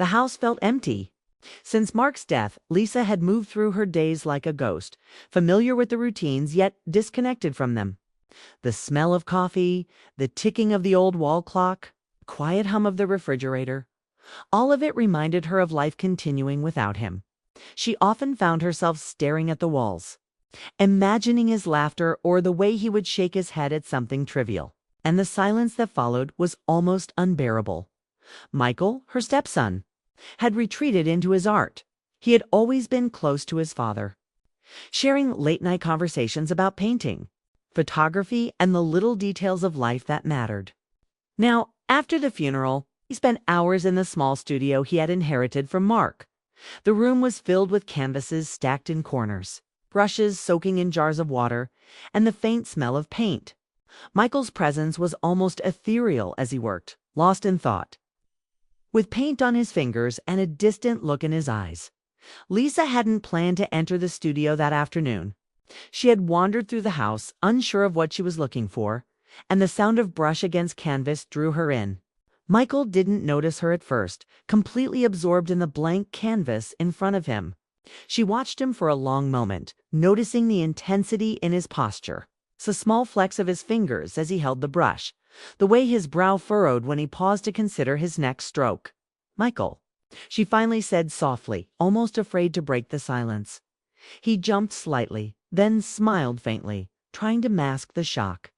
The house felt empty. Since Mark's death, Lisa had moved through her days like a ghost, familiar with the routines yet disconnected from them. The smell of coffee, the ticking of the old wall clock, the quiet hum of the refrigerator, all of it reminded her of life continuing without him. She often found herself staring at the walls, imagining his laughter or the way he would shake his head at something trivial. And the silence that followed was almost unbearable. Michael, her stepson, had retreated into his art. He had always been close to his father, sharing late-night conversations about painting, photography, and the little details of life that mattered. Now, after the funeral, he spent hours in the small studio he had inherited from Mark. The room was filled with canvases stacked in corners, brushes soaking in jars of water, and the faint smell of paint. Michael's presence was almost ethereal as he worked, lost in thought, with paint on his fingers and a distant look in his eyes. Lisa hadn't planned to enter the studio that afternoon. She had wandered through the house, unsure of what she was looking for, and the sound of brush against canvas drew her in. Michael didn't notice her at first, completely absorbed in the blank canvas in front of him. She watched him for a long moment, noticing the intensity in his posture, the small flex of his fingers as he held the brush, the way his brow furrowed when he paused to consider his next stroke. "Michael," she finally said softly, almost afraid to break the silence. He jumped slightly, then smiled faintly, trying to mask the shock.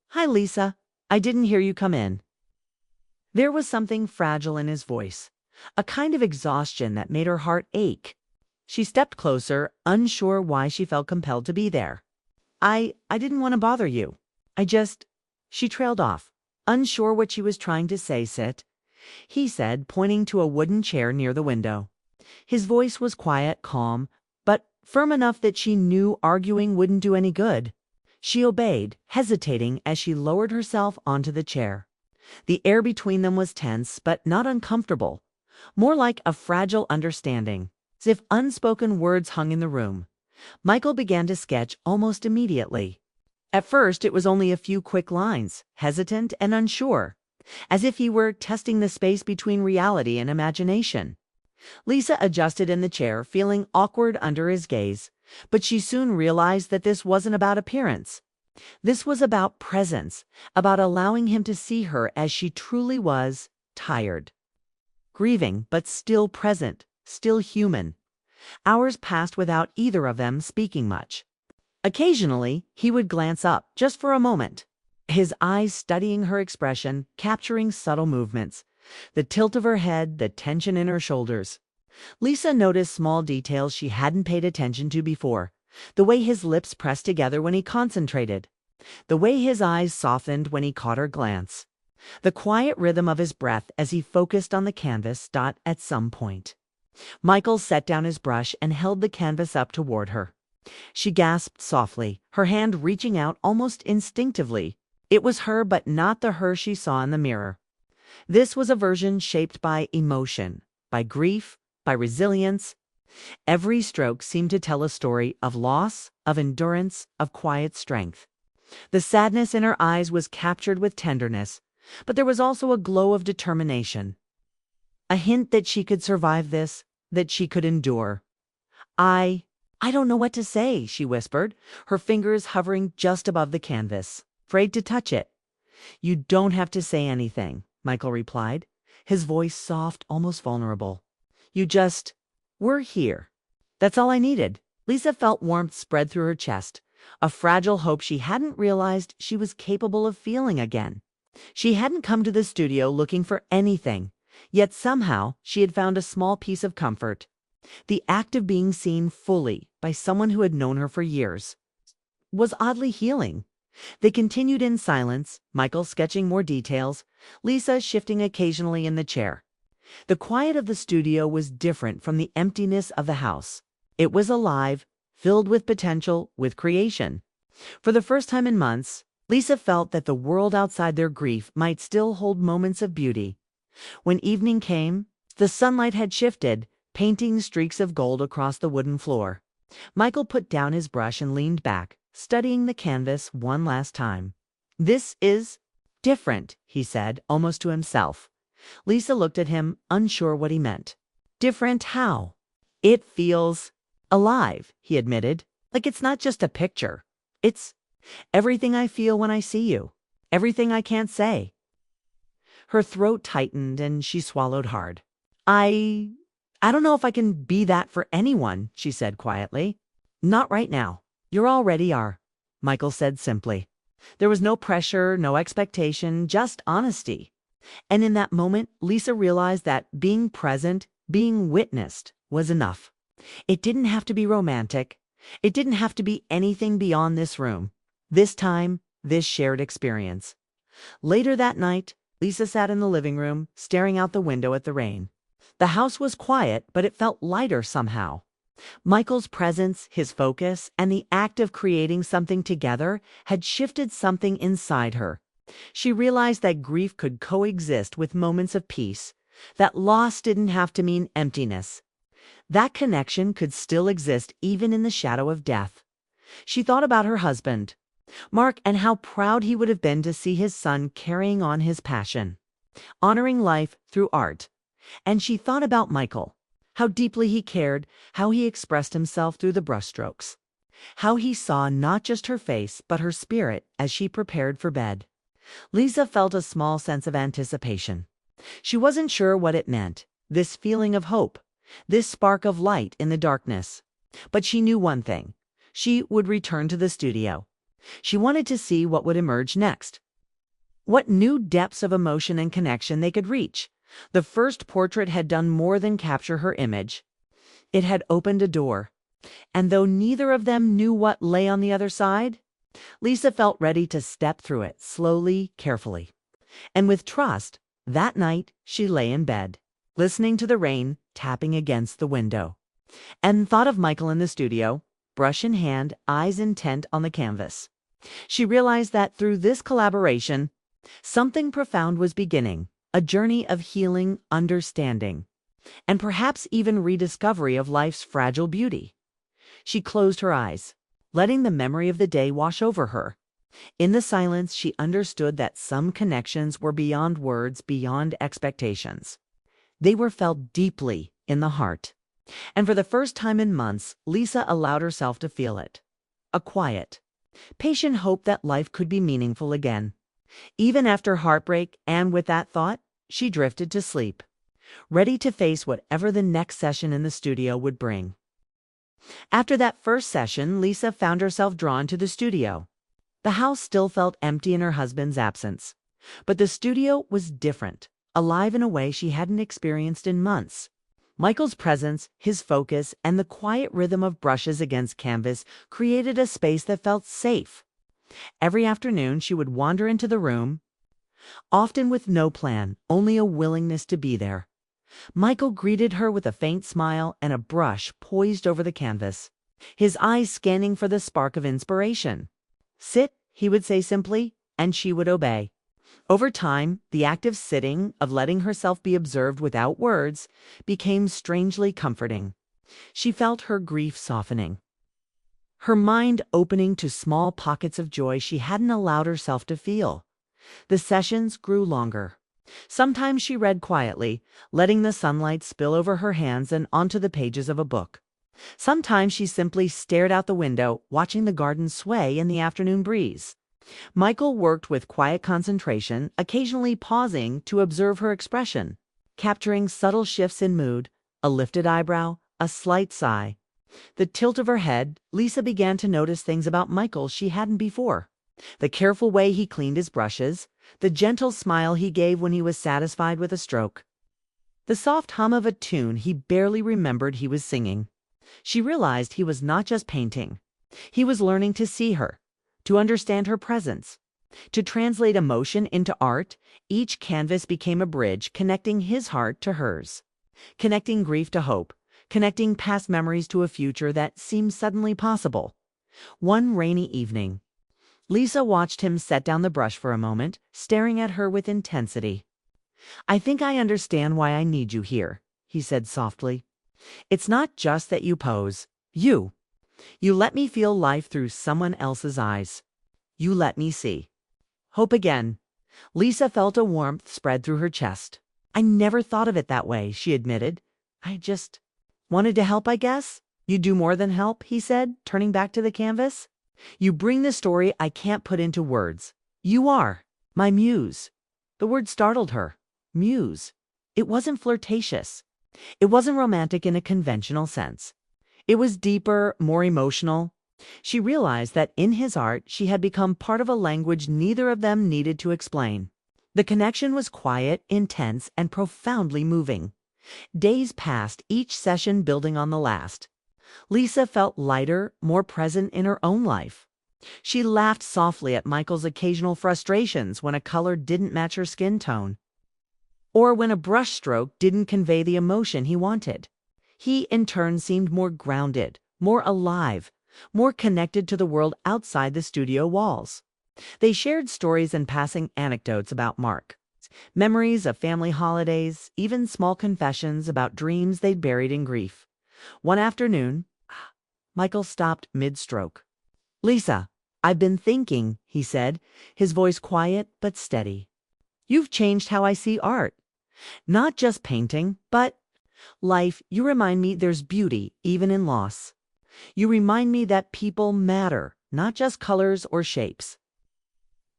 "Hi, Lisa. I didn't hear you come in." There was something fragile in his voice, a kind of exhaustion that made her heart ache. She stepped closer, unsure why she felt compelled to be there. I didn't want to bother you. She trailed off, unsure what she was trying to say. "Sit," he said, pointing to a wooden chair near the window. His voice was quiet, calm, but firm enough that she knew arguing wouldn't do any good. She obeyed, hesitating as she lowered herself onto the chair. The air between them was tense, but not uncomfortable, more like a fragile understanding, as if unspoken words hung in the room. Michael began to sketch almost immediately. At first, it was only a few quick lines, hesitant and unsure, as if he were testing the space between reality and imagination. Lisa adjusted in the chair, feeling awkward under his gaze, but she soon realized that this wasn't about appearance. This was about presence, about allowing him to see her as she truly was, tired, grieving, but still present, still human. Hours passed without either of them speaking much. Occasionally, he would glance up, just for a moment, his eyes studying her expression, capturing subtle movements, the tilt of her head, the tension in her shoulders. Lisa noticed small details she hadn't paid attention to before, the way his lips pressed together when he concentrated, the way his eyes softened when he caught her glance, the quiet rhythm of his breath as he focused on the canvas. At some point, Michael set down his brush and held the canvas up toward her. She gasped softly, her hand reaching out almost instinctively. It was her, but not the her she saw in the mirror. This was a version shaped by emotion, by grief, by resilience. Every stroke seemed to tell a story of loss, of endurance, of quiet strength. The sadness in her eyes was captured with tenderness, but there was also a glow of determination. A hint that she could survive this, that she could endure. I don't know what to say," she whispered, her fingers hovering just above the canvas, afraid to touch it. "You don't have to say anything," Michael replied, his voice soft, almost vulnerable. We're here. That's all I needed." Lisa felt warmth spread through her chest, a fragile hope she hadn't realized she was capable of feeling again. She hadn't come to the studio looking for anything, yet somehow she had found a small piece of comfort. The act of being seen fully by someone who had known her for years was oddly healing. They continued in silence, Michael sketching more details, Lisa shifting occasionally in the chair. The quiet of the studio was different from the emptiness of the house. It was alive, filled with potential, with creation. For the first time in months, Lisa felt that the world outside their grief might still hold moments of beauty. When evening came, the sunlight had shifted, painting streaks of gold across the wooden floor. Michael put down his brush and leaned back, studying the canvas one last time. "This is different," he said, almost to himself. Lisa looked at him, unsure what he meant. Different how? It feels alive, he admitted. Like it's not just a picture. It's everything I feel when I see you. Everything I can't say. Her throat tightened and she swallowed hard. I don't know if I can be that for anyone, she said quietly. Not right now. You already are, Michael said simply. There was no pressure, no expectation, just honesty. And in that moment, Lisa realized that being present, being witnessed, was enough. It didn't have to be romantic. It didn't have to be anything beyond this room, this time, this shared experience. Later that night, Lisa sat in the living room, staring out the window at the rain. The house was quiet, but it felt lighter somehow. Michael's presence, his focus, and the act of creating something together had shifted something inside her. She realized that grief could coexist with moments of peace, that loss didn't have to mean emptiness. That connection could still exist even in the shadow of death. She thought about her husband, Mark, and how proud he would have been to see his son carrying on his passion, honoring life through art. And she thought about Michael, how deeply he cared, how he expressed himself through the brushstrokes, how he saw not just her face but her spirit as she prepared for bed. Lisa felt a small sense of anticipation. She wasn't sure what it meant, this feeling of hope, this spark of light in the darkness. But she knew one thing. She would return to the studio. She wanted to see what would emerge next. What new depths of emotion and connection they could reach. The first portrait had done more than capture her image. It had opened a door. And though neither of them knew what lay on the other side, Lisa felt ready to step through it slowly, carefully. And with trust, that night she lay in bed, listening to the rain tapping against the window, and thought of Michael in the studio, brush in hand, eyes intent on the canvas. She realized that through this collaboration, something profound was beginning, a journey of healing, understanding, and perhaps even rediscovery of life's fragile beauty. She closed her eyes, letting the memory of the day wash over her. In the silence, she understood that some connections were beyond words, beyond expectations. They were felt deeply in the heart. And for the first time in months, Lisa allowed herself to feel it. A quiet, patient hope that life could be meaningful again. Even after heartbreak, and with that thought, she drifted to sleep, ready to face whatever the next session in the studio would bring. After that first session, Lisa found herself drawn to the studio. The house still felt empty in her husband's absence, but the studio was different, alive in a way she hadn't experienced in months. Michael's presence, his focus, and the quiet rhythm of brushes against canvas created a space that felt safe. Every afternoon, she would wander into the room, often with no plan, only a willingness to be there. Michael greeted her with a faint smile and a brush poised over the canvas, his eyes scanning for the spark of inspiration. "Sit," he would say simply, and she would obey. Over time, the active sitting, of letting herself be observed without words, became strangely comforting. She felt her grief softening, her mind opening to small pockets of joy she hadn't allowed herself to feel. The sessions grew longer. Sometimes she read quietly, letting the sunlight spill over her hands and onto the pages of a book. Sometimes she simply stared out the window, watching the garden sway in the afternoon breeze. Michael worked with quiet concentration, occasionally pausing to observe her expression, capturing subtle shifts in mood, a lifted eyebrow, a slight sigh. The tilt of her head, Lisa began to notice things about Michael she hadn't before. The careful way he cleaned his brushes, the gentle smile he gave when he was satisfied with a stroke, the soft hum of a tune he barely remembered he was singing. She realized he was not just painting. He was learning to see her, to understand her presence, to translate emotion into art. Each canvas became a bridge connecting his heart to hers, connecting grief to hope, connecting past memories to a future that seemed suddenly possible. One rainy evening, Lisa watched him set down the brush for a moment, staring at her with intensity. "I think I understand why I need you here," he said softly. "It's not just that you pose. You let me feel life through someone else's eyes. You let me see hope again." Lisa felt a warmth spread through her chest, I never thought of it that way, she admitted. I just wanted to help, I guess. You do more than help, he said, turning back to the canvas. You bring the story I can't put into words. You are my muse. The word startled her. Muse. It wasn't flirtatious. It wasn't romantic in a conventional sense. It was deeper, more emotional. She realized that in his art, she had become part of a language neither of them needed to explain. The connection was quiet, intense, and profoundly moving. Days passed, each session building on the last. Lisa felt lighter, more present in her own life. She laughed softly at Michael's occasional frustrations when a color didn't match her skin tone, or when a brushstroke didn't convey the emotion he wanted. He, in turn, seemed more grounded, more alive, more connected to the world outside the studio walls. They shared stories and passing anecdotes about Mark, memories of family holidays, even small confessions about dreams they'd buried in grief. One afternoon, Michael stopped mid-stroke. Lisa, I've been thinking, he said, his voice quiet but steady. You've changed how I see art. Not just painting, but life. You remind me there's beauty even in loss. You remind me that people matter, not just colors or shapes.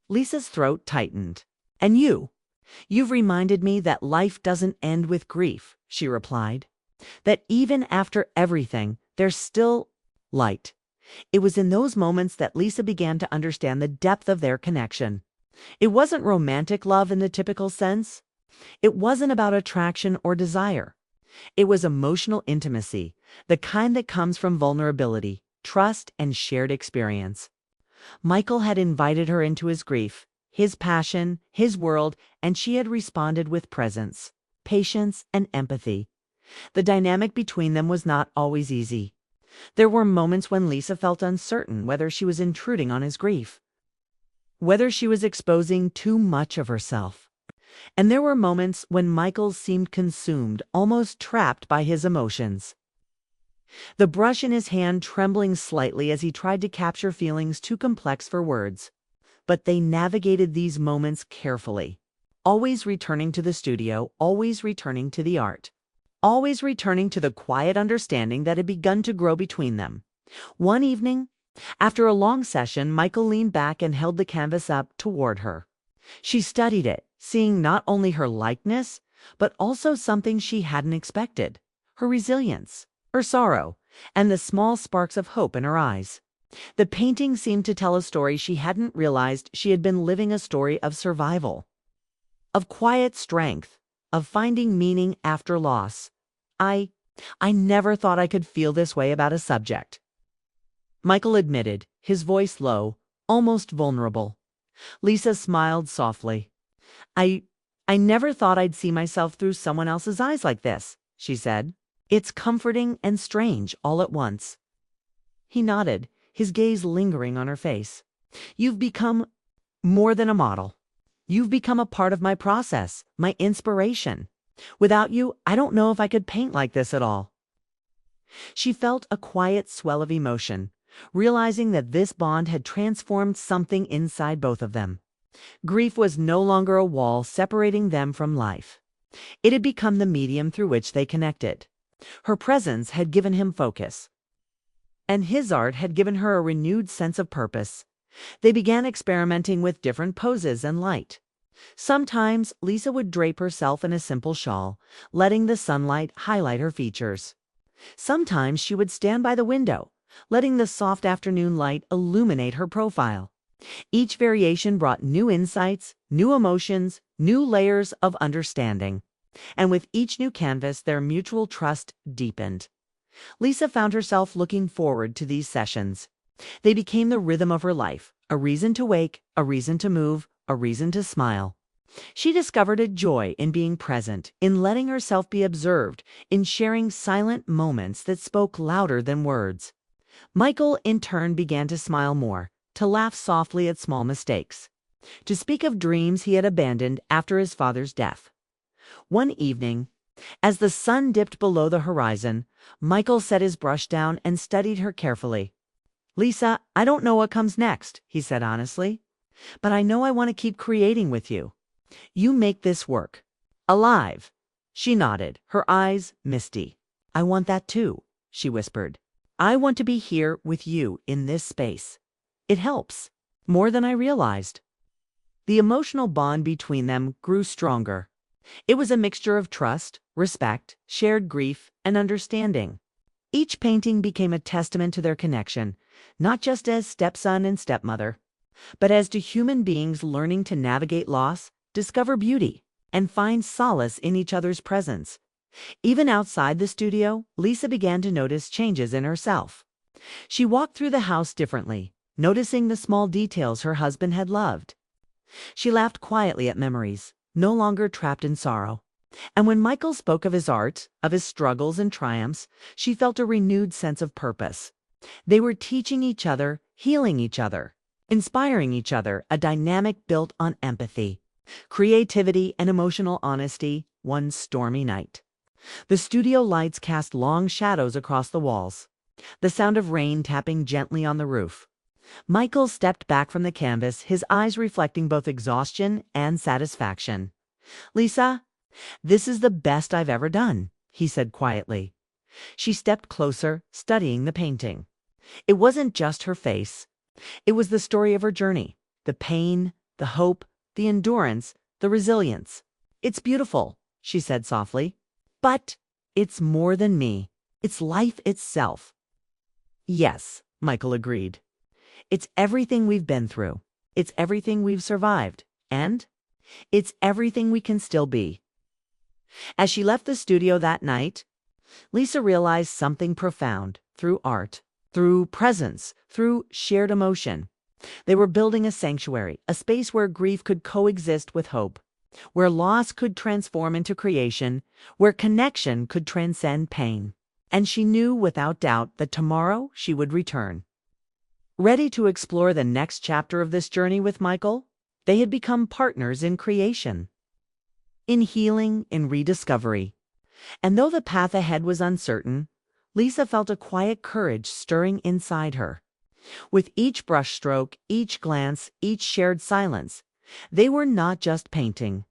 Lisa's throat tightened. And you've reminded me that life doesn't end with grief, she replied. That even after everything, there's still light. It was in those moments that Lisa began to understand the depth of their connection. It wasn't romantic love in the typical sense. It wasn't about attraction or desire. It was emotional intimacy, the kind that comes from vulnerability, trust, and shared experience. Michael had invited her into his grief, his passion, his world, and she had responded with presence, patience, and empathy. The dynamic between them was not always easy. There were moments when Lisa felt uncertain whether she was intruding on his grief, whether she was exposing too much of herself. And there were moments when Michael seemed consumed, almost trapped by his emotions. The brush in his hand trembling slightly as he tried to capture feelings too complex for words. But they navigated these moments carefully, always returning to the studio, always returning to the art, always returning to the quiet understanding that had begun to grow between them. One evening, after a long session, Michael leaned back and held the canvas up toward her. She studied it, seeing not only her likeness, but also something she hadn't expected, her resilience, her sorrow, and the small sparks of hope in her eyes. The painting seemed to tell a story she hadn't realized she had been living, a story of survival, of quiet strength, of finding meaning after loss. I never thought I could feel this way about a subject, Michael admitted, his voice low, almost vulnerable. Lisa smiled softly. I never thought I'd see myself through someone else's eyes like this, she said. It's comforting and strange all at once. He nodded, his gaze lingering on her face. You've become more than a model. You've become a part of my process, my inspiration. Without you, I don't know if I could paint like this at all. She felt a quiet swell of emotion, realizing that this bond had transformed something inside both of them. Grief was no longer a wall separating them from life. It had become the medium through which they connected. Her presence had given him focus, and his art had given her a renewed sense of purpose. They began experimenting with different poses and light. Sometimes Lisa would drape herself in a simple shawl, letting the sunlight highlight her features. Sometimes she would stand by the window, letting the soft afternoon light illuminate her profile. Each variation brought new insights, new emotions, new layers of understanding. And with each new canvas, their mutual trust deepened. Lisa found herself looking forward to these sessions. They became the rhythm of her life, a reason to wake, a reason to move, a reason to smile. She discovered a joy in being present, in letting herself be observed, in sharing silent moments that spoke louder than words. Michael, in turn, began to smile more, to laugh softly at small mistakes, to speak of dreams he had abandoned after his father's death. One evening, as the sun dipped below the horizon, Michael set his brush down and studied her carefully. Lisa, I don't know what comes next, he said honestly, but I know I want to keep creating with you. You make this work. Alive. She nodded, her eyes misty. I want that too, she whispered. I want to be here with you in this space. It helps. More than I realized. The emotional bond between them grew stronger. It was a mixture of trust, respect, shared grief, and understanding. Each painting became a testament to their connection, not just as stepson and stepmother, but as to human beings learning to navigate loss, discover beauty, and find solace in each other's presence. Even outside the studio, Lisa began to notice changes in herself. She walked through the house differently, noticing the small details her husband had loved. She laughed quietly at memories, no longer trapped in sorrow. And when Michael spoke of his art, of his struggles and triumphs, she felt a renewed sense of purpose. They were teaching each other, healing each other, inspiring each other, a dynamic built on empathy, creativity, and emotional honesty one stormy night. The studio lights cast long shadows across the walls, the sound of rain tapping gently on the roof. Michael stepped back from the canvas, his eyes reflecting both exhaustion and satisfaction. Lisa, this is the best I've ever done, he said quietly. She stepped closer, studying the painting. It wasn't just her face. It was the story of her journey, the pain, the hope, the endurance, the resilience. It's beautiful, she said softly. But it's more than me. It's life itself. Yes, Michael agreed. It's everything we've been through. It's everything we've survived. And it's everything we can still be. As she left the studio that night, Lisa realized something profound through art, through presence, through shared emotion. They were building a sanctuary, a space where grief could coexist with hope, where loss could transform into creation, where connection could transcend pain. And she knew without doubt that tomorrow she would return. Ready to explore the next chapter of this journey with Michael, they had become partners in creation, in healing, in rediscovery. And though the path ahead was uncertain, Lisa felt a quiet courage stirring inside her. With each brushstroke, each glance, each shared silence, they were not just painting.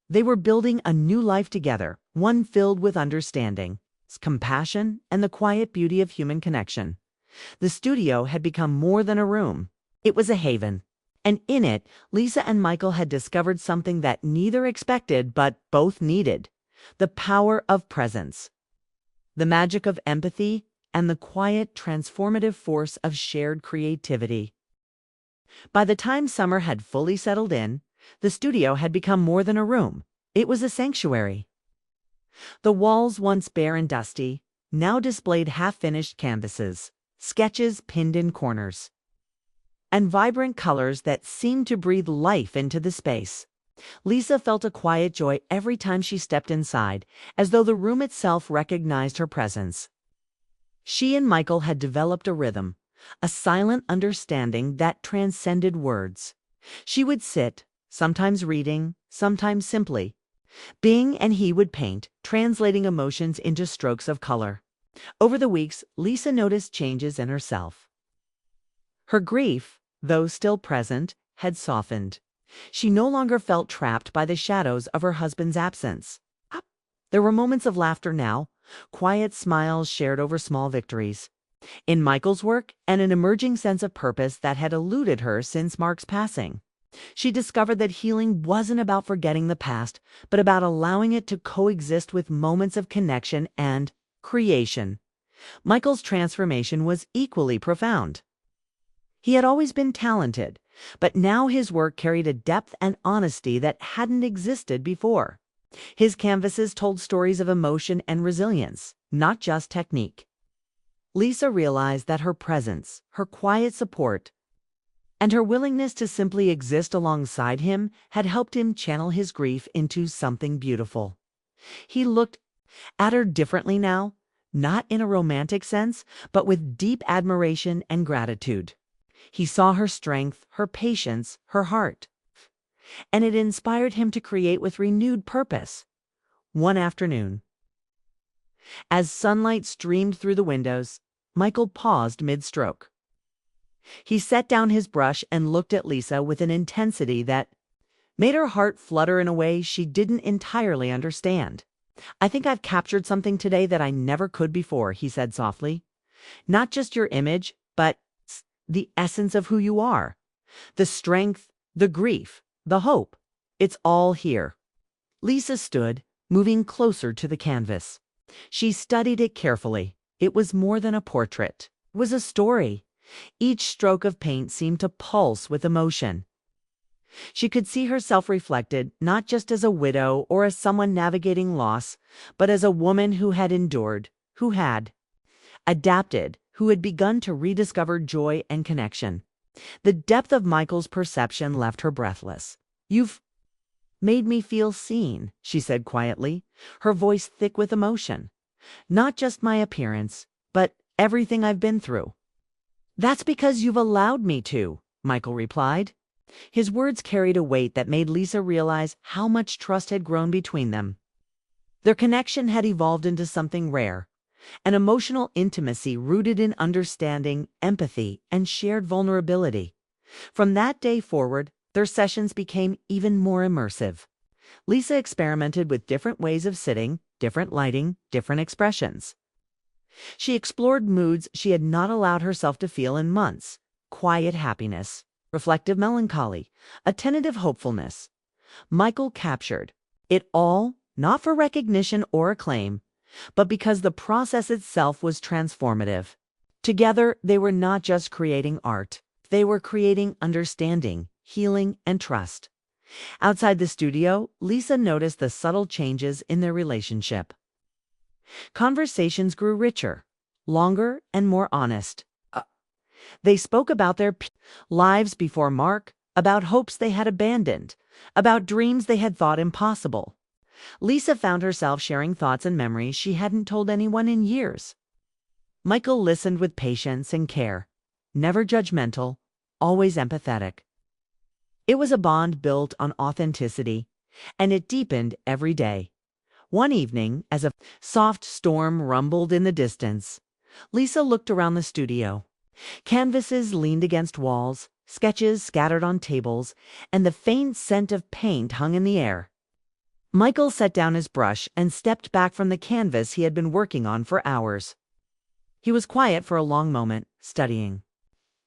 They were building a new life together, one filled with understanding, compassion, and the quiet beauty of human connection. The studio had become more than a room. It was a haven. And in it, Lisa and Michael had discovered something that neither expected but both needed: the power of presence, the magic of empathy, and the quiet, transformative force of shared creativity. By the time summer had fully settled in, the studio had become more than a room. It was a sanctuary. The walls, once bare and dusty, now displayed half-finished canvases, sketches pinned in corners, and vibrant colors that seemed to breathe life into the space. Lisa felt a quiet joy every time she stepped inside, as though the room itself recognized her presence. She and Michael had developed a rhythm, a silent understanding that transcended words. She would sit, sometimes reading, sometimes simply being, and he would paint, translating emotions into strokes of color. Over the weeks, Lisa noticed changes in herself. Her grief, though still present, had softened. She no longer felt trapped by the shadows of her husband's absence. There were moments of laughter now, quiet smiles shared over small victories. In Michael's work, and an emerging sense of purpose that had eluded her since Mark's passing. She discovered that healing wasn't about forgetting the past, but about allowing it to coexist with moments of connection and creation. Michael's transformation was equally profound. He had always been talented, but now his work carried a depth and honesty that hadn't existed before. His canvases told stories of emotion and resilience, not just technique. Lisa realized that her presence, her quiet support, and her willingness to simply exist alongside him had helped him channel his grief into something beautiful. He looked at her differently now, not in a romantic sense, but with deep admiration and gratitude. He saw her strength, her patience, her heart, and it inspired him to create with renewed purpose. One afternoon, as sunlight streamed through the windows, Michael paused mid-stroke. He set down his brush and looked at Lisa with an intensity that made her heart flutter in a way she didn't entirely understand. "I think I've captured something today that I never could before," he said softly. "Not just your image, but the essence of who you are. The strength, the grief, the hope. It's all here." Lisa stood, moving closer to the canvas. She studied it carefully. It was more than a portrait. It was a story. Each stroke of paint seemed to pulse with emotion. She could see herself reflected not just as a widow or as someone navigating loss, but as a woman who had endured, who had adapted, who had begun to rediscover joy and connection. The depth of Michael's perception left her breathless. "You've made me feel seen," she said quietly, her voice thick with emotion. "Not just my appearance, but everything I've been through." "That's because you've allowed me to," Michael replied. His words carried a weight that made Lisa realize how much trust had grown between them. Their connection had evolved into something rare, an emotional intimacy rooted in understanding, empathy, and shared vulnerability. From that day forward, their sessions became even more immersive. Lisa experimented with different ways of sitting, different lighting, different expressions. She explored moods she had not allowed herself to feel in months: quiet happiness, reflective melancholy, a tentative hopefulness. Michael captured it all, not for recognition or acclaim, but because the process itself was transformative. Together, they were not just creating art. They were creating understanding, healing, and trust. Outside the studio, Lisa noticed the subtle changes in their relationship. Conversations grew richer, longer, and more honest. They spoke about their lives before Mark, about hopes they had abandoned, about dreams they had thought impossible. Lisa found herself sharing thoughts and memories she hadn't told anyone in years. Michael listened with patience and care, never judgmental, always empathetic. It was a bond built on authenticity, and it deepened every day. One evening, as a soft storm rumbled in the distance, Lisa looked around the studio. Canvases leaned against walls, sketches scattered on tables, and the faint scent of paint hung in the air. Michael set down his brush and stepped back from the canvas he had been working on for hours. He was quiet for a long moment, studying.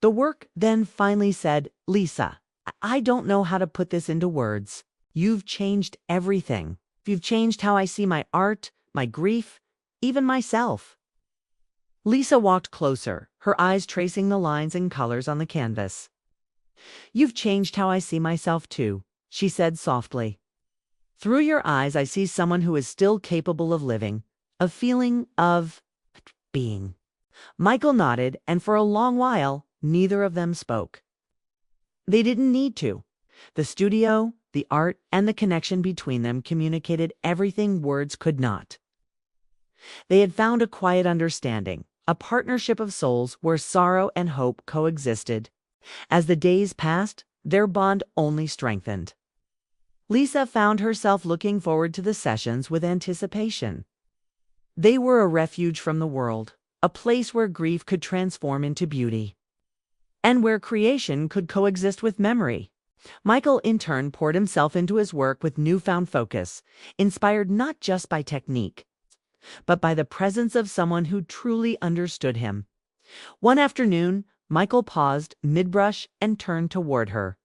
The work then finally said, "Lisa, I don't know how to put this into words. You've changed everything. You've changed how I see my art, my grief, even myself." Lisa walked closer, her eyes tracing the lines and colors on the canvas. "You've changed how I see myself too," she said softly. "Through your eyes, I see someone who is still capable of living, of feeling, of being." Michael nodded, and for a long while, neither of them spoke. They didn't need to. The studio, the art, and the connection between them communicated everything words could not. They had found a quiet understanding, a partnership of souls where sorrow and hope coexisted. As the days passed, their bond only strengthened. Lisa found herself looking forward to the sessions with anticipation. They were a refuge from the world, a place where grief could transform into beauty, and where creation could coexist with memory. Michael, in turn, poured himself into his work with newfound focus, inspired not just by technique, but by the presence of someone who truly understood him. One afternoon, Michael paused mid-brush and turned toward her.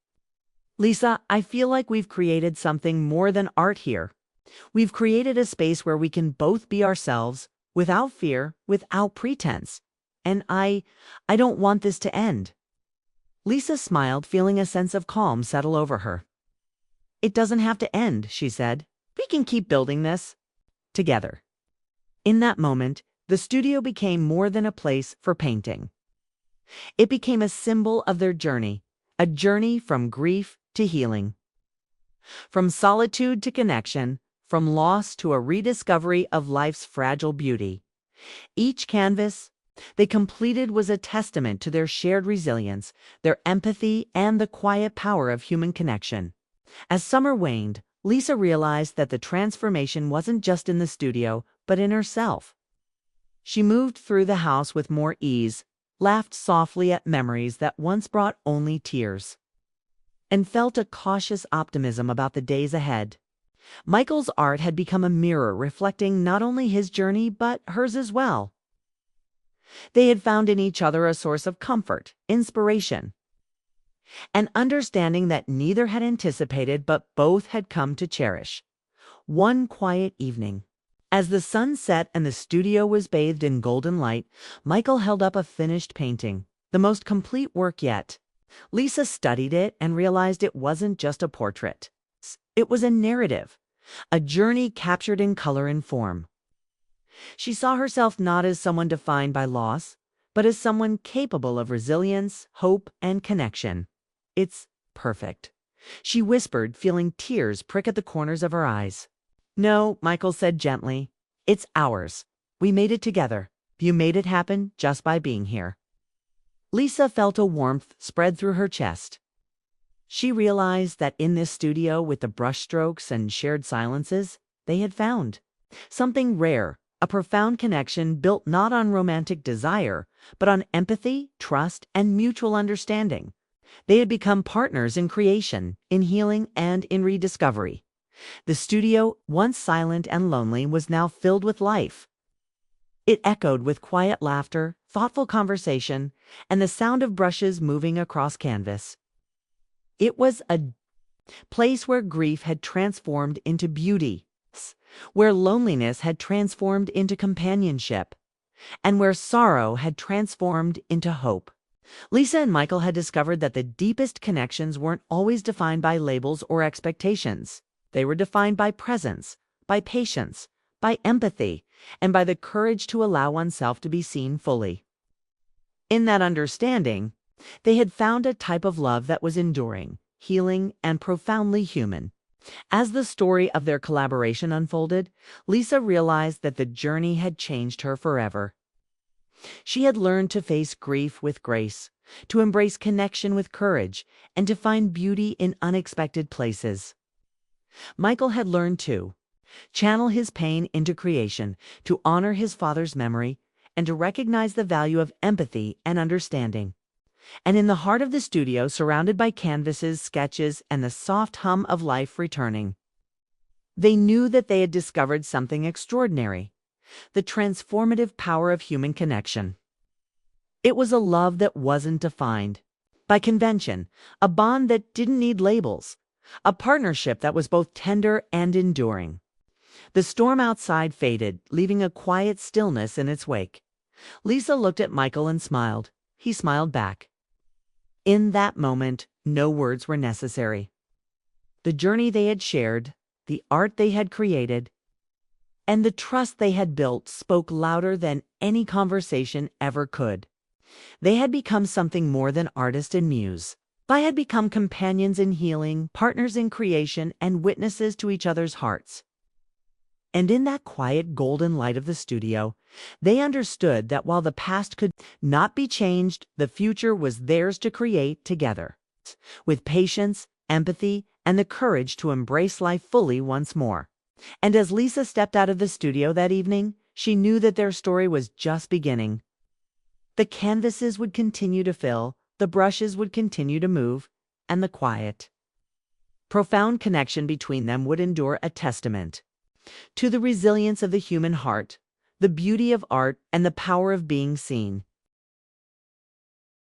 "Lisa, I feel like we've created something more than art here. We've created a space where we can both be ourselves, without fear, without pretense. And I don't want this to end." Lisa smiled, feeling a sense of calm settle over her. "It doesn't have to end," she said. "We can keep building this together." In that moment, the studio became more than a place for painting. It became a symbol of their journey, a journey from grief to healing, from solitude to connection, from loss to a rediscovery of life's fragile beauty. Each canvas they completed was a testament to their shared resilience, their empathy, and the quiet power of human connection. As summer waned, Lisa realized that the transformation wasn't just in the studio, but in herself. She moved through the house with more ease, laughed softly at memories that once brought only tears, and felt a cautious optimism about the days ahead. Michael's art had become a mirror reflecting not only his journey but hers as well. They had found in each other a source of comfort, inspiration, and understanding that neither had anticipated but both had come to cherish. One quiet evening, as the sun set and the studio was bathed in golden light, Michael held up a finished painting, the most complete work yet. Lisa studied it and realized it wasn't just a portrait. It was a narrative, a journey captured in color and form. She saw herself not as someone defined by loss, but as someone capable of resilience, hope, and connection. "It's perfect," she whispered, feeling tears prick at the corners of her eyes. "No," Michael said gently. "It's ours. We made it together. You made it happen just by being here." Lisa felt a warmth spread through her chest. She realized that in this studio, with the brushstrokes and shared silences, they had found something rare, a profound connection built not on romantic desire, but on empathy, trust, and mutual understanding. They had become partners in creation, in healing, and in rediscovery. The studio, once silent and lonely, was now filled with life. It echoed with quiet laughter, thoughtful conversation, and the sound of brushes moving across canvas. It was a place where grief had transformed into beauty, where loneliness had transformed into companionship, and where sorrow had transformed into hope. Lisa and Michael had discovered that the deepest connections weren't always defined by labels or expectations. They were defined by presence, by patience, by empathy, and by the courage to allow oneself to be seen fully. In that understanding, they had found a type of love that was enduring, healing, and profoundly human. As the story of their collaboration unfolded, Lisa realized that the journey had changed her forever. She had learned to face grief with grace, to embrace connection with courage, and to find beauty in unexpected places. Michael had learned to channel his pain into creation, to honor his father's memory, and to recognize the value of empathy and understanding. And in the heart of the studio, surrounded by canvases, sketches, and the soft hum of life returning, they knew that they had discovered something extraordinary: the transformative power of human connection. It was a love that wasn't defined by convention, a bond that didn't need labels, a partnership that was both tender and enduring. The storm outside faded, leaving a quiet stillness in its wake. Lisa looked at Michael and smiled. He smiled back. In that moment, no words were necessary. The journey they had shared, the art they had created, and the trust they had built spoke louder than any conversation ever could. They had become something more than artist and muse. They had become companions in healing, partners in creation, and witnesses to each other's hearts. And in that quiet golden light of the studio, they understood that while the past could not be changed, the future was theirs to create together, with patience, empathy, and the courage to embrace life fully once more. And as Lisa stepped out of the studio that evening, she knew that their story was just beginning. The canvases would continue to fill, the brushes would continue to move, and the quiet, profound connection between them would endure, a testament to the resilience of the human heart, the beauty of art, and the power of being seen.